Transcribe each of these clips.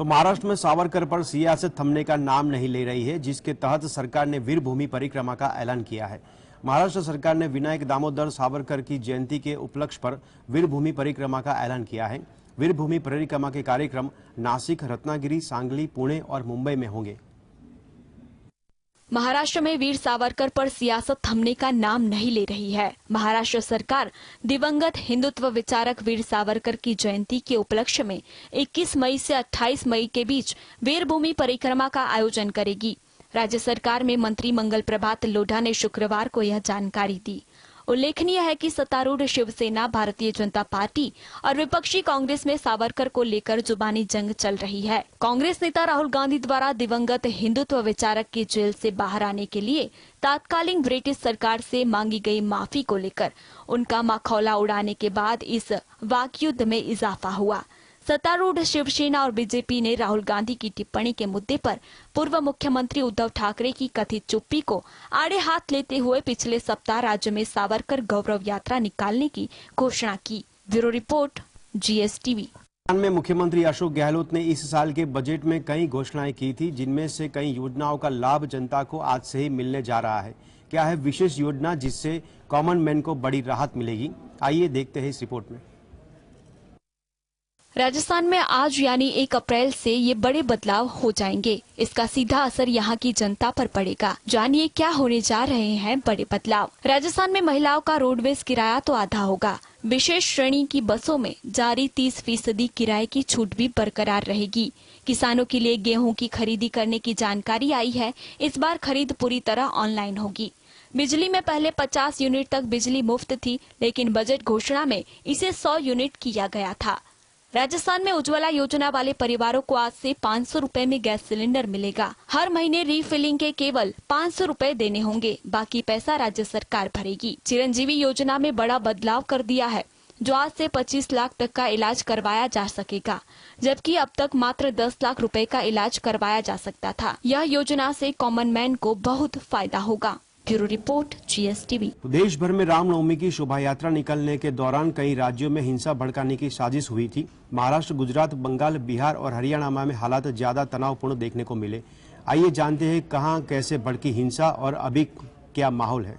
तो महाराष्ट्र में सावरकर पर सियासत थमने का नाम नहीं ले रही है, जिसके तहत सरकार ने वीर भूमि परिक्रमा का ऐलान किया है। महाराष्ट्र सरकार ने विनायक दामोदर सावरकर की जयंती के उपलक्ष्य पर वीर भूमि परिक्रमा का ऐलान किया है। वीर भूमि परिक्रमा के कार्यक्रम नासिक, रत्नागिरी, सांगली, पुणे और मुंबई में होंगे। महाराष्ट्र में वीर सावरकर पर सियासत थमने का नाम नहीं ले रही है। महाराष्ट्र सरकार दिवंगत हिंदुत्व विचारक वीर सावरकर की जयंती के उपलक्ष्य में 21 मई से 28 मई के बीच वीर भूमि परिक्रमा का आयोजन करेगी। राज्य सरकार में मंत्री मंगल प्रभात लोढ़ा ने शुक्रवार को यह जानकारी दी। उल्लेखनीय है कि सत्तारूढ़ शिवसेना, भारतीय जनता पार्टी और विपक्षी कांग्रेस में सावरकर को लेकर जुबानी जंग चल रही है। कांग्रेस नेता राहुल गांधी द्वारा दिवंगत हिंदुत्व विचारक के जेल से बाहर आने के लिए तात्कालीन ब्रिटिश सरकार से मांगी गई माफी को लेकर उनका मखौला उड़ाने के बाद इस वाकयुद्ध में इजाफा हुआ। सत्तारूढ़ शिवसेना और बीजेपी ने राहुल गांधी की टिप्पणी के मुद्दे पर पूर्व मुख्यमंत्री उद्धव ठाकरे की कथित चुप्पी को आड़े हाथ लेते हुए पिछले सप्ताह राज्य में सावरकर गौरव यात्रा निकालने की घोषणा की। Bureau report, GSTV। में मुख्यमंत्री अशोक गहलोत ने इस साल के बजट में कई घोषणाएं की थी, जिनमें से कई योजनाओं का लाभ जनता को आज से ही मिलने जा रहा है। क्या है विशेष योजना जिससे कॉमन मैन को बड़ी राहत मिलेगी? आइए देखते हैं इस रिपोर्ट में। राजस्थान में आज यानी 1 अप्रैल से ये बड़े बदलाव हो जाएंगे। इसका सीधा असर यहाँ की जनता पर पड़ेगा। जानिए क्या होने जा रहे हैं बड़े बदलाव। राजस्थान में महिलाओं का रोडवेज किराया तो आधा होगा। विशेष श्रेणी की बसों में जारी 30% किराए की छूट भी बरकरार रहेगी। किसानों के लिए गेहूं की खरीदी करने की जानकारी आई है। इस बार खरीद पूरी तरह ऑनलाइन होगी। बिजली में पहले 50 यूनिट तक बिजली मुफ्त थी, लेकिन बजट घोषणा में इसे 100 यूनिट किया गया था। राजस्थान में उज्ज्वला योजना वाले परिवारों को आज से 500 रुपए में गैस सिलेंडर मिलेगा। हर महीने रीफिलिंग के केवल 500 रुपए देने होंगे, बाकी पैसा राज्य सरकार भरेगी। चिरंजीवी योजना में बड़ा बदलाव कर दिया है, जो आज से 25 लाख तक का इलाज करवाया जा सकेगा, जबकि अब तक मात्र 10 लाख रुपए का इलाज करवाया जा सकता था। यह योजना से कॉमन मैन को बहुत फायदा होगा। Bureau report, GSTV। देश भर में रामनवमी की शोभा यात्रा निकलने के दौरान कई राज्यों में हिंसा भड़काने की साजिश हुई थी। महाराष्ट्र, गुजरात, बंगाल, बिहार और हरियाणा में हालात ज्यादा तनावपूर्ण देखने को मिले। आइए जानते हैं कहां कैसे भड़की हिंसा और अभी क्या माहौल है।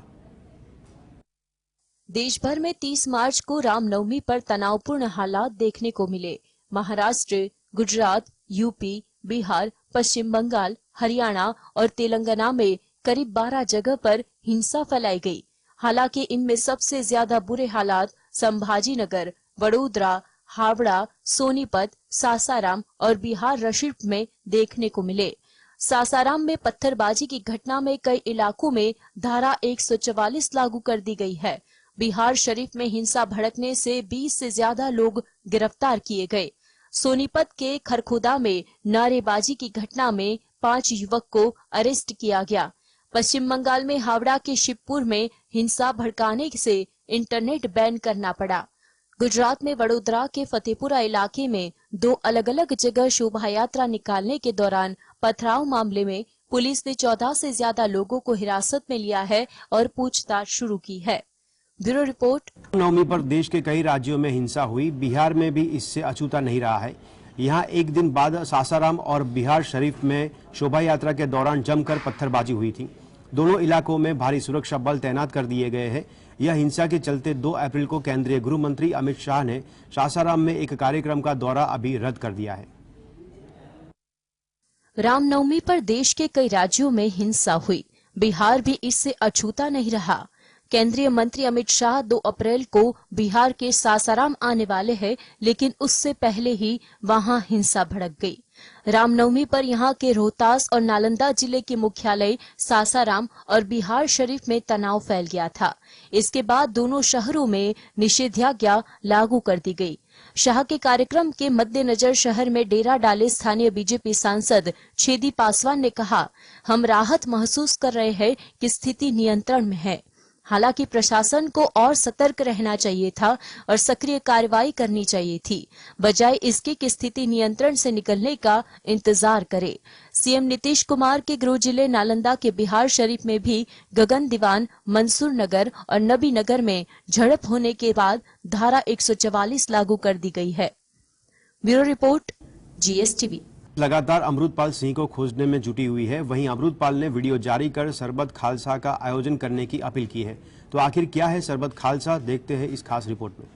देश भर में 30 मार्च को रामनवमी पर तनावपूर्ण हालात देखने को मिले। महाराष्ट्र, गुजरात, यूपी, बिहार, पश्चिम बंगाल, हरियाणा और तेलंगाना में करीब 12 जगह पर हिंसा फैलाई गई। हालांकि इनमें सबसे ज्यादा बुरे हालात संभाजी नगर, वडोदरा, हावड़ा, सोनीपत, सासाराम और बिहार शरीफ में देखने को मिले। सासाराम में पत्थरबाजी की घटना में कई इलाकों में धारा 144 लागू कर दी गई है। बिहार शरीफ में हिंसा भड़कने से 20 से ज्यादा लोग गिरफ्तार किए गए। सोनीपत के खरखोदा में नारेबाजी की घटना में 5 युवक को अरेस्ट किया गया। पश्चिम बंगाल में हावड़ा के शिवपुर में हिंसा भड़काने से इंटरनेट बैन करना पड़ा। गुजरात में वडोदरा के फतेहपुरा इलाके में 2 अलग-अलग जगह शोभा यात्रा निकालने के दौरान पथराव मामले में पुलिस ने 14 से ज्यादा लोगों को हिरासत में लिया है और पूछताछ शुरू की है। Bureau report. नवमी पर देश के कई राज्यों में हिंसा हुई। बिहार में भी इससे अछूता नहीं रहा है। यहाँ एक दिन बाद सासाराम और बिहार शरीफ में शोभा यात्रा के दौरान जमकर पत्थरबाजी हुई थी। दोनों इलाकों में भारी सुरक्षा बल तैनात कर दिए गए हैं। यह हिंसा के चलते 2 अप्रैल को केंद्रीय गृह मंत्री अमित शाह ने सासाराम में एक कार्यक्रम का दौरा अभी रद्द कर दिया है। रामनवमी पर देश के कई राज्यों में हिंसा हुई। बिहार भी इससे अछूता नहीं रहा। केंद्रीय मंत्री अमित शाह 2 अप्रैल को बिहार के सासाराम आने वाले हैं, लेकिन उससे पहले ही वहां हिंसा भड़क गई। रामनवमी पर यहां के रोहतास और नालंदा जिले के मुख्यालय सासाराम और बिहार शरीफ में तनाव फैल गया था। इसके बाद दोनों शहरों में निषेधाज्ञा लागू कर दी गई। शाह के कार्यक्रम के मद्देनजर शहर में डेरा डाले स्थानीय बीजेपी सांसद छेदी पासवान ने कहा, हम राहत महसूस कर रहे हैं कि स्थिति नियंत्रण में है। हालांकि प्रशासन को और सतर्क रहना चाहिए था और सक्रिय कार्रवाई करनी चाहिए थी, बजाय इसके कि स्थिति नियंत्रण से निकलने का इंतजार करे। सीएम नीतीश कुमार के गृह जिले नालंदा के बिहार शरीफ में भी गगन दीवान, मंसूर नगर और नबी नगर में झड़प होने के बाद धारा 144 लागू कर दी गई है। Bureau report, GSTV। लगातार अमृतपाल सिंह को खोजने में जुटी हुई है। वहीं अमृतपाल ने वीडियो जारी कर सरबत खालसा का आयोजन करने की अपील की है। तो आखिर क्या है सरबत खालसा, देखते हैं इस खास रिपोर्ट में।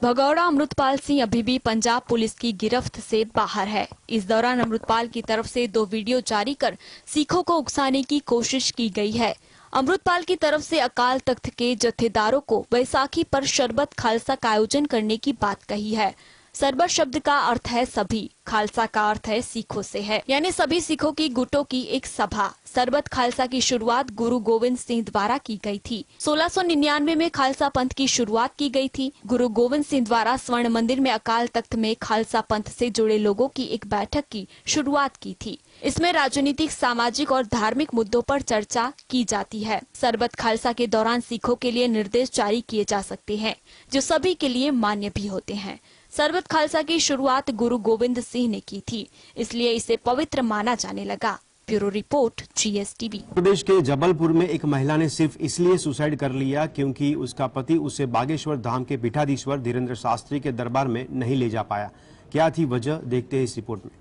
भगौड़ा अमृतपाल सिंह अभी भी पंजाब पुलिस की गिरफ्त से बाहर है। इस दौरान अमृतपाल की तरफ से 2 वीडियो जारी कर सिखों को उकसाने की कोशिश की गई है। अमृतपाल की तरफ से अकाल तख्त के जत्थेदारों को बैसाखी पर शरबत खालसा का आयोजन करने की बात कही है। सरबत शब्द का अर्थ है सभी, खालसा का अर्थ है सिखों से है, यानी सभी सिखों की गुटों की एक सभा। सरबत खालसा की शुरुआत गुरु गोविंद सिंह द्वारा की गई थी। 1699 में खालसा पंथ की शुरुआत की गई थी। गुरु गोविंद सिंह द्वारा स्वर्ण मंदिर में अकाल तख्त में खालसा पंथ से जुड़े लोगों की एक बैठक की शुरुआत की थी। इसमें राजनीतिक, सामाजिक और धार्मिक मुद्दों पर चर्चा की जाती है। सरबत खालसा के दौरान सिखों के लिए निर्देश जारी किए जा सकते हैं, जो सभी के लिए मान्य भी होते हैं। सरबत खालसा की शुरुआत गुरु गोविंद सिंह ने की थी, इसलिए इसे पवित्र माना जाने लगा। Bureau report, GSTV। प्रदेश के जबलपुर में एक महिला ने सिर्फ इसलिए सुसाइड कर लिया क्योंकि उसका पति उसे बागेश्वर धाम के पीठाधीश्वर धीरेन्द्र शास्त्री के दरबार में नहीं ले जा पाया। क्या थी वजह, देखते हैं इस रिपोर्ट में।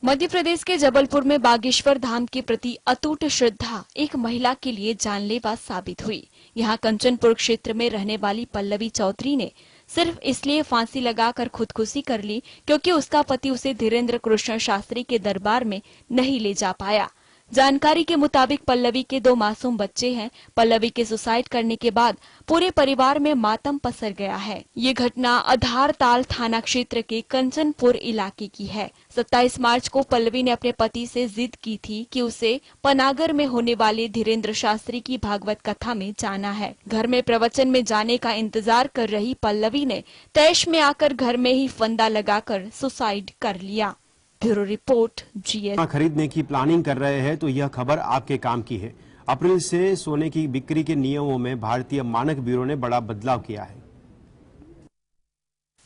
मध्य प्रदेश के जबलपुर में बागेश्वर धाम के प्रति अटूट श्रद्धा एक महिला के लिए जानलेवा साबित हुई। यहाँ कंचनपुर क्षेत्र में रहने वाली पल्लवी चौधरी ने सिर्फ इसलिए फांसी लगाकर खुदकुशी कर ली क्योंकि उसका पति उसे धीरेन्द्र कृष्ण शास्त्री के दरबार में नहीं ले जा पाया। जानकारी के मुताबिक पल्लवी के 2 मासूम बच्चे हैं। पल्लवी के सुसाइड करने के बाद पूरे परिवार में मातम पसर गया है। ये घटना आधारताल थाना क्षेत्र के कंचनपुर इलाके की है। 27 मार्च को पल्लवी ने अपने पति से जिद की थी कि उसे पनागर में होने वाले धीरेन्द्र शास्त्री की भागवत कथा में जाना है। घर में प्रवचन में जाने का इंतजार कर रही पल्लवी ने तैश में आकर घर में ही फंदा लगाकर सुसाइड कर लिया। Bureau report, GS। खरीदने की प्लानिंग कर रहे हैं तो यह खबर आपके काम की है। अप्रैल से सोने की बिक्री के नियमों में भारतीय मानक ब्यूरो ने बड़ा बदलाव किया है।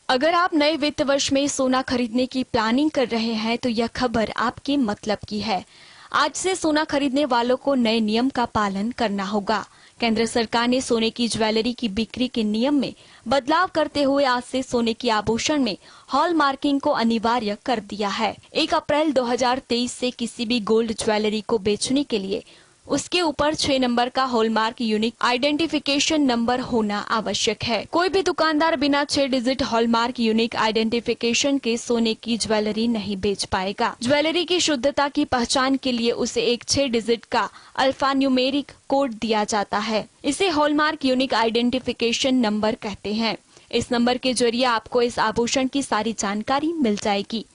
अगर आप नए वित्त वर्ष में सोना खरीदने की प्लानिंग कर रहे हैं तो यह खबर आपके मतलब की है। आज से सोना खरीदने वालों को नए नियम का पालन करना होगा। केंद्र सरकार ने सोने की ज्वेलरी की बिक्री के नियम में बदलाव करते हुए आज से सोने की आभूषण में हॉल मार्किंग को अनिवार्य कर दिया है। 1 अप्रैल 2023 से किसी भी गोल्ड ज्वेलरी को बेचने के लिए उसके ऊपर 6 नंबर का हॉलमार्क यूनिक आइडेंटिफिकेशन नंबर होना आवश्यक है। कोई भी दुकानदार बिना 6 डिजिट हॉलमार्क यूनिक आइडेंटिफिकेशन के सोने की ज्वेलरी नहीं बेच पाएगा। ज्वेलरी की शुद्धता की पहचान के लिए उसे एक 6 डिजिट का अल्फा न्यूमेरिक कोड दिया जाता है। इसे हॉलमार्क यूनिक आइडेंटिफिकेशन नंबर कहते हैं। इस नंबर के जरिए आपको इस आभूषण की सारी जानकारी मिल जाएगी।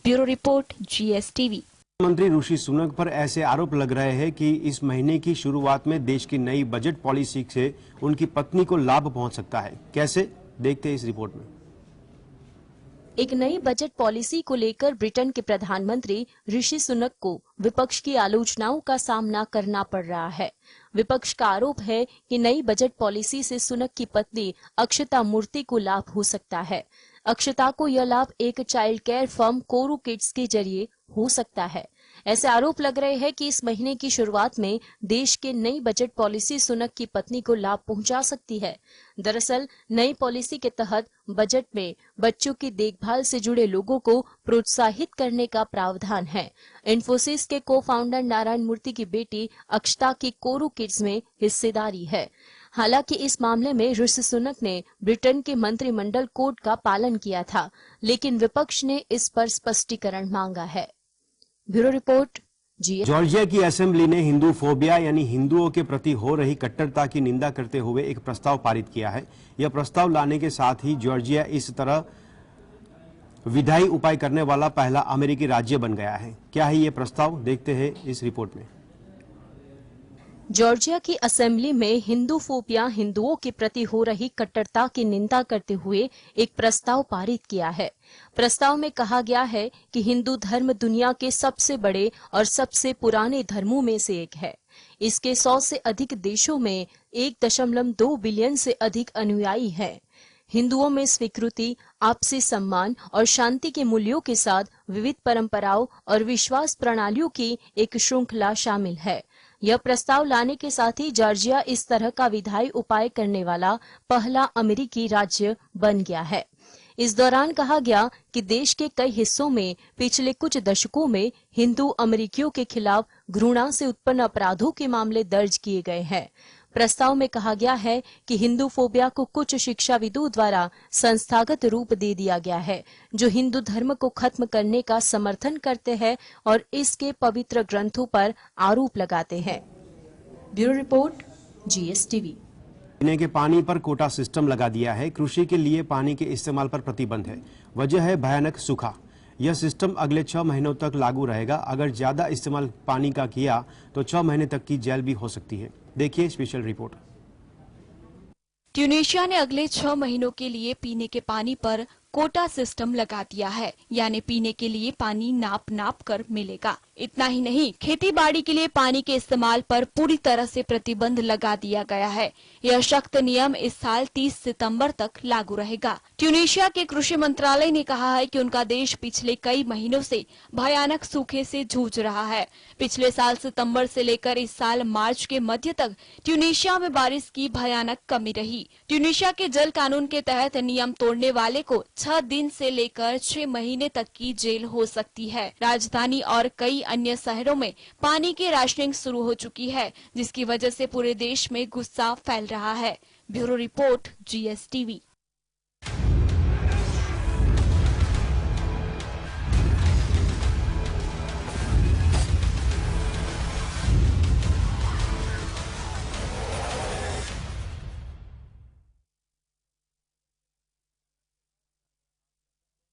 Bureau report, GSTV। मंत्री ऋषि सुनक पर ऐसे आरोप लग रहे हैं कि इस महीने की शुरुआत में देश की नई बजट पॉलिसी से उनकी पत्नी को लाभ पहुंच सकता है। कैसे, देखते हैं इस रिपोर्ट में। एक नई बजट पॉलिसी को लेकर ब्रिटेन के प्रधानमंत्री ऋषि सुनक को विपक्ष की आलोचनाओं का सामना करना पड़ रहा है। विपक्ष का आरोप है कि नई बजट पॉलिसी से सुनक की पत्नी अक्षता मूर्ति को लाभ हो सकता है। अक्षता को यह लाभ एक चाइल्ड केयर फर्म कोरू किड्स के जरिए हो सकता है। ऐसे आरोप लग रहे हैं कि इस महीने की शुरुआत में देश के नई बजट पॉलिसी सुनक की पत्नी को लाभ पहुंचा सकती है। दरअसल नई पॉलिसी के तहत बजट में बच्चों की देखभाल से जुड़े लोगों को प्रोत्साहित करने का प्रावधान है। इन्फोसिस के को-फाउंडर नारायण मूर्ति की बेटी अक्षता की कोरू किड्स में हिस्सेदारी है। हालांकि इस मामले में ऋषि सुनक ने ब्रिटेन के मंत्रिमंडल कोड का पालन किया था, लेकिन विपक्ष ने इस पर स्पष्टीकरण मांगा है। Bureau report, GS। जॉर्जिया की असेंबली ने हिंदू फोबिया यानी हिंदुओं के प्रति हो रही कट्टरता की निंदा करते हुए एक प्रस्ताव पारित किया है। यह प्रस्ताव लाने के साथ ही जॉर्जिया इस तरह विधायी उपाय करने वाला पहला अमेरिकी राज्य बन गया है। क्या है ये प्रस्ताव, देखते हैं इस रिपोर्ट में। जॉर्जिया की असेंबली में हिंदू फोबिया हिंदुओं के प्रति हो रही कट्टरता की निंदा करते हुए एक प्रस्ताव पारित किया है। प्रस्ताव में कहा गया है कि हिंदू धर्म दुनिया के सबसे बड़े और सबसे पुराने धर्मों में से एक है। इसके 100 से अधिक देशों में 1.2 बिलियन से अधिक अनुयायी हैं। हिंदुओं में स्वीकृति, आपसी सम्मान और शांति के मूल्यों के साथ विविध परंपराओं और विश्वास प्रणालियों की एक श्रृंखला शामिल है। यह प्रस्ताव लाने के साथ ही जॉर्जिया इस तरह का विधायी उपाय करने वाला पहला अमेरिकी राज्य बन गया है। इस दौरान कहा गया कि देश के कई हिस्सों में पिछले कुछ दशकों में हिंदू अमेरिकियों के खिलाफ घृणा से उत्पन्न अपराधों के मामले दर्ज किए गए हैं। प्रस्ताव में कहा गया है कि हिंदू फोबिया को कुछ शिक्षाविदों द्वारा संस्थागत रूप दे दिया गया है, जो हिंदू धर्म को खत्म करने का समर्थन करते हैं और इसके पवित्र ग्रंथों पर आरोप लगाते हैं। Bureau report, GSTV। पीने के पानी पर कोटा सिस्टम लगा दिया है। कृषि के लिए पानी के इस्तेमाल पर प्रतिबंध है। वजह है भयानक सूखा। यह सिस्टम अगले 6 महीनों तक लागू रहेगा। अगर ज्यादा इस्तेमाल पानी का किया तो 6 महीने तक की जेल भी हो सकती है। देखिए स्पेशल रिपोर्ट। ट्यूनीशिया ने अगले 6 महीनों के लिए पीने के पानी पर कोटा सिस्टम लगा दिया है, यानी पीने के लिए पानी नाप कर मिलेगा। इतना ही नहीं, खेती बाड़ी के लिए पानी के इस्तेमाल पर पूरी तरह से प्रतिबंध लगा दिया गया है। यह सख्त नियम इस साल 30 सितंबर तक लागू रहेगा। ट्यूनीशिया के कृषि मंत्रालय ने कहा है कि उनका देश पिछले कई महीनों से भयानक सूखे से जूझ रहा है। पिछले साल सितंबर से लेकर इस साल मार्च के मध्य तक ट्यूनीशिया में बारिश की भयानक कमी रही। ट्यूनीशिया के जल कानून के तहत नियम तोड़ने वाले को 6 दिन से लेकर 6 महीने तक की जेल हो सकती है। राजधानी और कई अन्य शहरों में पानी की राशनिंग शुरू हो चुकी है, जिसकी वजह से पूरे देश में गुस्सा फैल रहा है। Bureau report, GSTV।